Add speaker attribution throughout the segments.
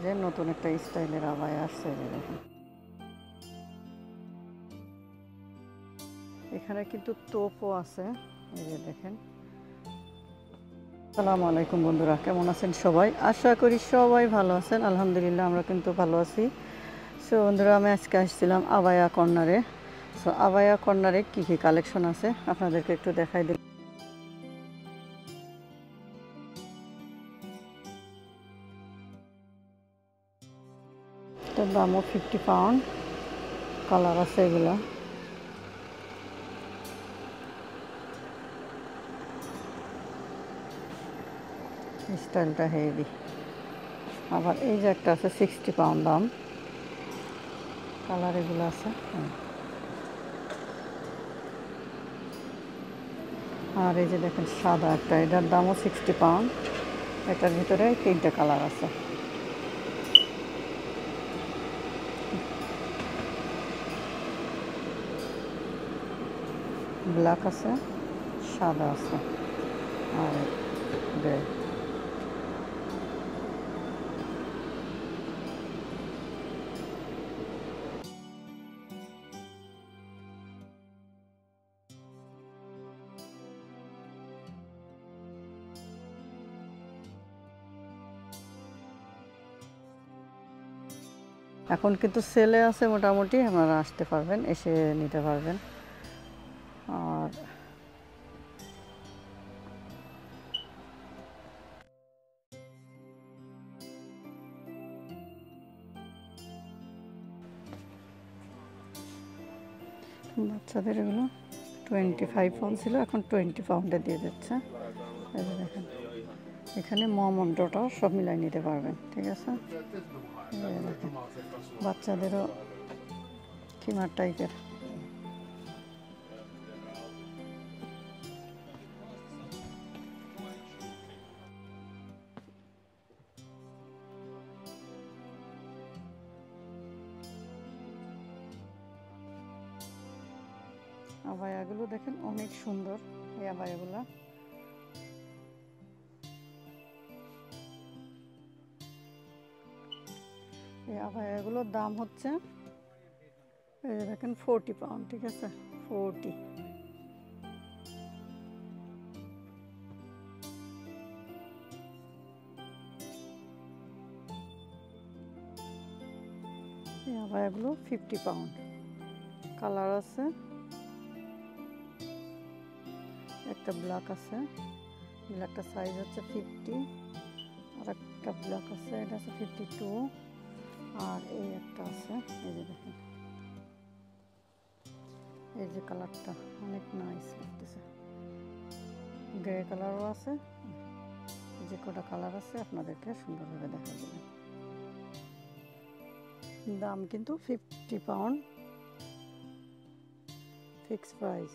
Speaker 1: যে নতুন একটা স্টাইলের আবায়া আসছে, এই যে দেখেন। এখানে কিন্তু তোপও আছে, এই যে দেখেন। আসসালামু আলাইকুম বন্ধুরা, কেমন আছেন সবাই? আশা করি সবাই ভালো আছেন। আলহামদুলিল্লাহ আমরা কিন্তু ভালো আছি। সো বন্ধুরা, আমি আজকে আসছিলাম আবায়া কর্নারে। সো আবায়া কর্নারে কী কী কালেকশন আছে আপনাদেরকে একটু দেখাই দিই। এটার দামও 50 পাউন্ড। কালার আছে এগুলো। স্টাইলটা হেভি। আবার এই যে একটা আছে 60 পাউন্ড দাম। কালার এগুলো আছে। আর এই যে দেখেন সাদা একটা, এটার দামও 60 পাউন্ড। এটার ভিতরে 3টে কালার আছে। ব্ল্যাক আছে, সাদা আছে, আর গ্রে। এখন কিন্তু সেলে আছে মোটামুটি, আপনারা আসতে পারবেন, এসে নিতে পারবেন। আর বাচ্চাদের এগুলো 25 পাউন্ড ছিল, এখন 20 পাউন্ডে দিয়ে দিচ্ছে। এই যে দেখেন, এখানে মমন্ডটা সব মিলাই নিতে পারবেন, ঠিক আছে। দেখেন বাচ্চাদেরও কিমার টাইপের। আবায়াগুলো দেখেন অনেক সুন্দর, এই আবায়াগুলো। এই আবায়াগুলোর দাম হচ্ছে, এই যে দেখেন 40 পাউন্ড, ঠিক আছে, 40। এই আবায়াগুলো 50 পাউন্ড। কালার আছে, একটা ব্ল্যাক আছে, ব্ল্যাকটা সাইজ হচ্ছে 50। আর একটা ব্ল্যাক আছে, এটা আছে 52। আর এই একটা আছে, এই যে দেখেন, এই যে কালারটা অনেক নাইস লাগতেছে। গ্রে কালারও আছে। যে কটা কালার আছে আপনাদেরকে সুন্দরভাবে দেখা যাবে। দাম কিন্তু 50 পাউন্ড, ফিক্স প্রাইস।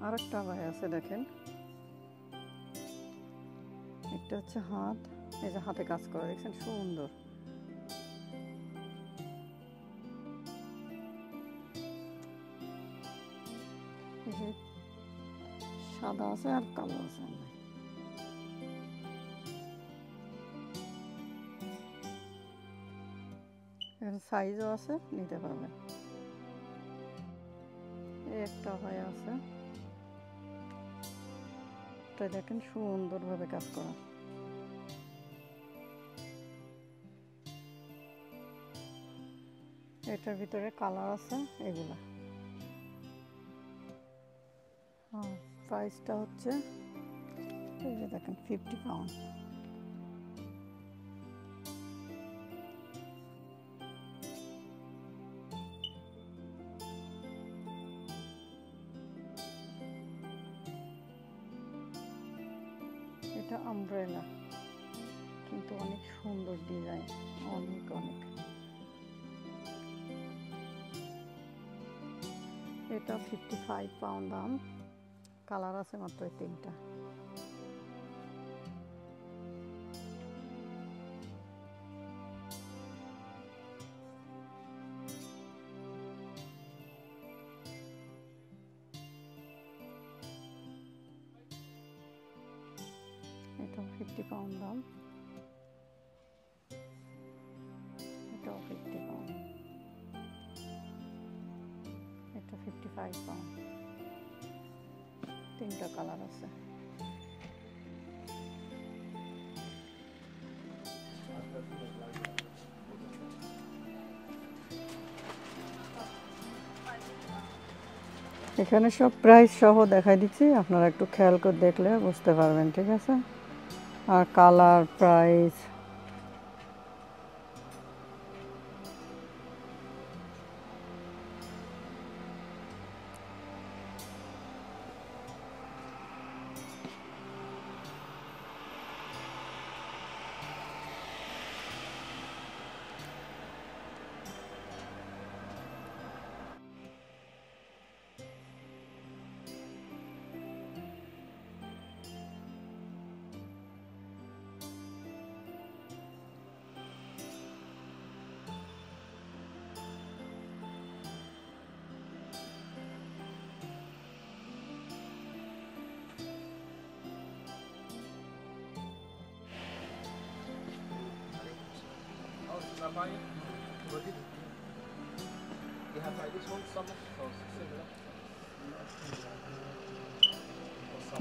Speaker 1: আর একটা আবায়া আছে দেখেন, একটা হচ্ছে হাত, এই যে হাতে কাজ করা, দেখছেন সুন্দর। এই যে সাদা আছে আর কালো আছে। এখানে সাইজও আছে, নিতে পারবেন। এই একটা আবায়া আছে, এটা দেখেন সুন্দরভাবে কাজ করা। এটার ভিতরে কালার আছে এগুলা। প্রাইসটা হচ্ছে, এই যে দেখেন 50 পাউন্ড। এটা আমব্রেলা, কিন্তু অনেক সুন্দর ডিজাইন, অনেক অনেক। এটা 55 পাউন্ড দাম। কালার আছে মাত্র 3টা। 50 পাউন্ড দাম, এটাও 50 পাউন্ড, এটা 55 পাউন্ড। তিনটা কালার আছে। এখানে সব প্রাইস সহ দেখাই দিচ্ছি, আপনারা একটু খেয়াল করে দেখলে বুঝতে পারবেন, ঠিক আছে? আর কালার, প্রাইস,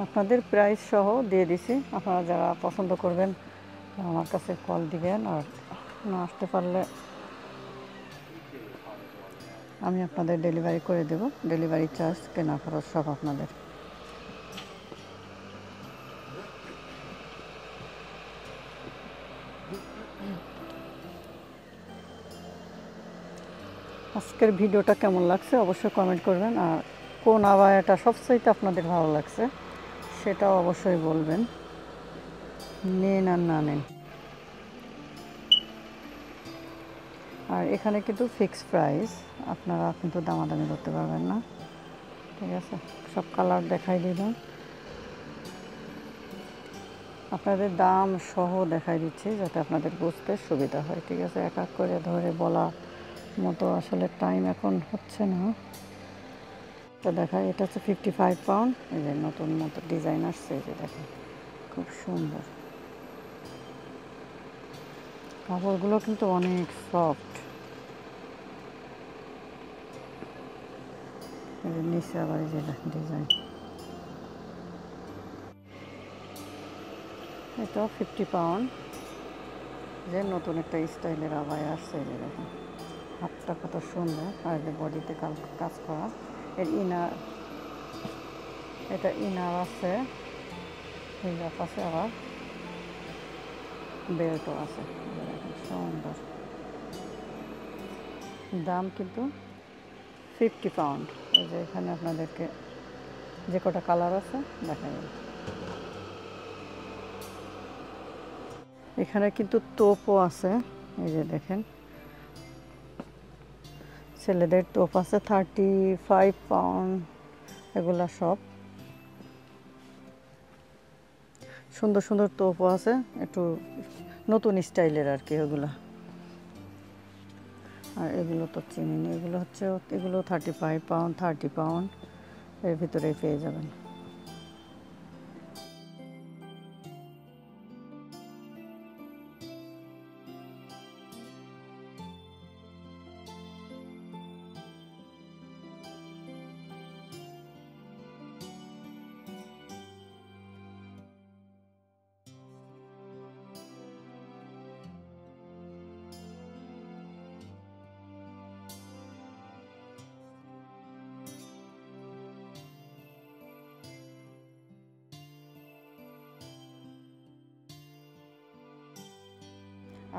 Speaker 1: আপনাদের প্রাইস সহ দিয়ে দিছি। আপনারা যারা পছন্দ করবেন আমার কাছে কল দিবেন, আর না আসতে পারলে আমি আপনাদের ডেলিভারি করে দেব। ডেলিভারি চার্জ, কেনা খরচ সব আপনাদের। আজকের ভিডিওটা কেমন লাগছে অবশ্যই কমেন্ট করবেন, আর কোন আবায়াটা সবচাইতে আপনাদের ভালো লাগছে সেটাও অবশ্যই বলবেন। নেন আর না নেন। আর এখানে কিন্তু ফিক্সড প্রাইস, আপনারা কিন্তু দামাদামি করতে পারবেন না, ঠিক আছে? সব কালার দেখাই দিলাম, আপনাদের দাম সহ দেখাই দিচ্ছি যাতে আপনাদের বুঝতে সুবিধা হয়, ঠিক আছে? এক এক করে ধরে বলা মতো আসলে টাইম এখন হচ্ছে না। তো দেখাই, এটা হচ্ছে 55 পাউন্ড। এই যে নতুন মতো ডিজাইন আসছে, এই যে দেখেন খুব সুন্দর। কাপড়গুলো কিন্তু অনেক সফট। এই যে নিচে আবার এই যে ডিজাইন, এটাও 50 পাউন্ড। যে নতুন একটা স্টাইলের আবায়া আসছে, এই যে দেখেন হাতটা কত সুন্দর, আর যে বডিতে কাজ করা। এর ইনার, এটা ইনার আছে, হিজাব আছে, আবার বেল্টও আছে, দেখেন সুন্দর। দাম কিন্তু 50 পাউন্ড। এই যে এখানে আপনাদেরকে যে কটা কালার আছে দেখা যাবে। এখানে কিন্তু তোপও আছে, এই যে দেখেন ছেলেদের তোপ আছে 35 পাউন্ড। এগুলা সব সুন্দর সুন্দর তোপও আছে, একটু নতুন স্টাইলের আর কি ওগুলা। আর এগুলো তো চিনি, এগুলো হচ্ছে, এগুলো 35 পাউন্ড, 30 পাউন্ড এর ভিতরেই পেয়ে যাবেন।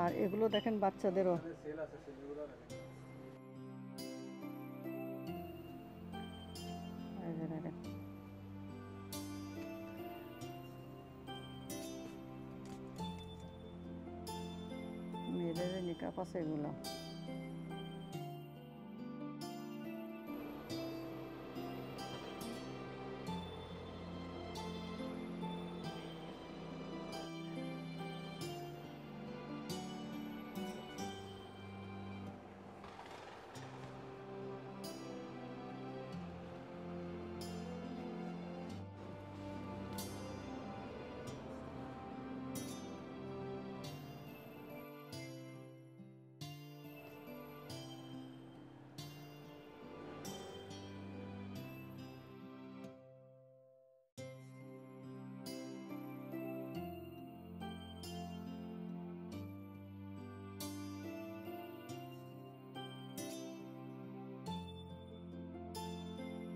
Speaker 1: আর এগুলো দেখেন বাচ্চাদেরও, মেয়েদের নিকাপ আছে এগুলো।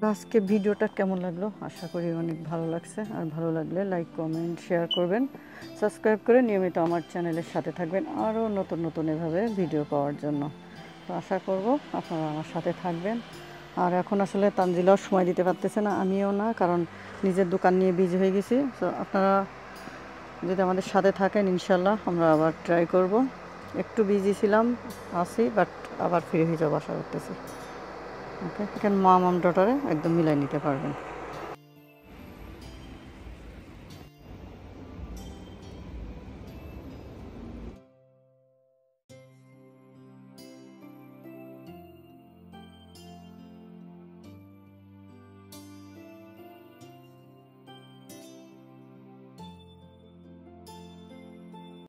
Speaker 1: আজকে ভিডিওটা কেমন লাগলো, আশা করি অনেক ভালো লাগছে। আর ভালো লাগলে লাইক কমেন্ট শেয়ার করবেন, সাবস্ক্রাইব করে নিয়মিত আমার চ্যানেলের সাথে থাকবেন আরও নতুন নতুন এভাবে ভিডিও পাওয়ার জন্য। তো আশা করব আপনারা আমার সাথে থাকবেন। আর এখন আসলে তানজিলাও সময় দিতে পারতেছে না, আমিও না, কারণ নিজের দোকান নিয়ে বিজি হয়ে গেছি। তো আপনারা যদি আমাদের সাথে থাকেন ইনশাল্লাহ আমরা আবার ট্রাই করব। একটু বিজি ছিলাম, আছি, বাট আবার ফ্রি হয়ে যাবো আশা করতেছি। ওকে, এখানে মম ডটারে একদম মিলাই নিতে পারবেন।